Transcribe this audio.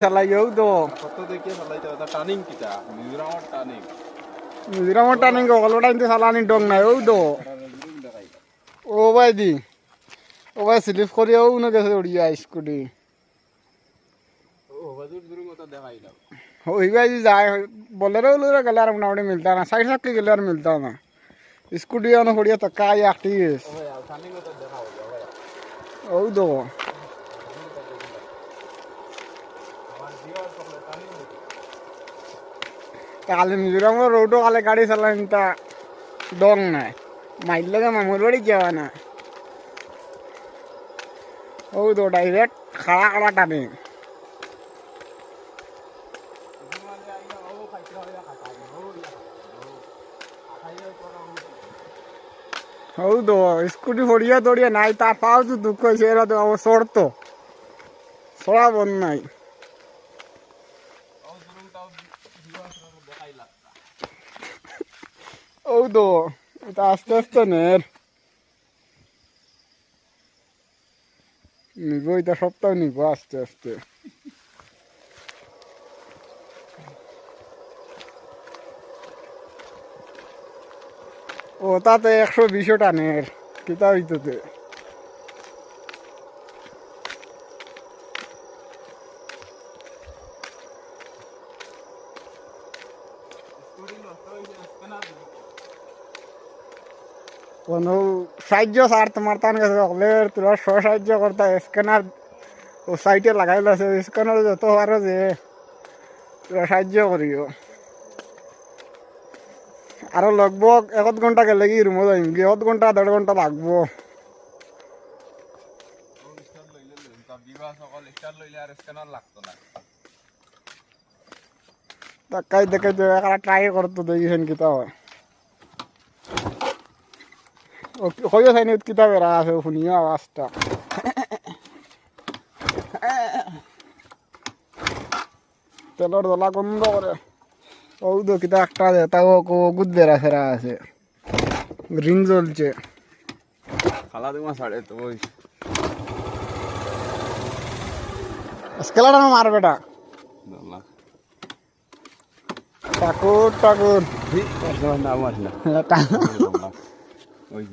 চালাইও তো কত দেখে চালাইতে ওটা টার্নিং কিটা মিজোরামর টার্নিং মিজোরামর টার্নিং অলরেডি তো চালানি ডং নাই ও তো ও ভাই দি ও ভাই স্লিপ করিয়াও না গেছে উড়িয়া স্কুটি ও হজুর দুরু মত দেখাইলাম ওই ভাই যায় বলেরও লুরে গেলে আর মোটামুটি মিলতা না সাইড থাকলে গেলে আর মিলতা না স্কুটি অনেক উড়িয়া তো কাই আটিস ও ভাই টার্নিং মত দেখা হইলো ভাই ও তো আমার জিওর সকলে টার্নিং কালে মিজোরামের রোডও কালে গাড়ি চালানি তা ডং নাই মাইল লাগে মামুর বাড়ি যাওয়া না ও তো ডাইরেক্ট খাড়া খাড়া টানে ಹೌದು ಸ್ಕೂಟಿ ಹೊಡಿಯ ದೊಡಿಯ ನಾಯಿ ತಾ ಪಾವ್ದು ದುಃಖ ಸೇರೋದು ಅವ ಸೊಡ್ತು ಸೊಳ ಬಂದ್ ನಾಯಿ ಹೌದು ಇದು ಅಷ್ಟೇ ಅಷ್ಟೇನೆ নিবো এটা সপ্তাহ নিবো আস্তে আস্তে ও তাতে 120 টানের কিতা হইতেছে কোনো সাহায্য সার্থ মারতান গেছে হলে তোরা সাহায্য করতে স্ক্যানার ও সাইটে লাগাইল আছে স্ক্যানার যত পারো যে তোরা সাহায্য করিও আরো লাগবো 1 ঘন্টা গেলে কি রুমো যাইম কি 1 ঘন্টা 1.5 ঘন্টা লাগবো তাকাই দেখে যে একটা ট্রাই করতো দেখেন কিতা হয় ও কইও সাইনি কিতা বেরা আছে শুনিও আওয়াজটা তেলর দলা গন্ধ করে ও তো কিতা একটা তাও গুদ বেরা ফেরা আছে রিং জ্বলছে খালা দিমা সাড়ে তো ওই স্কেলাটা মারবেটা না ঠাকুর ঠাকুর নাম আসলা ওই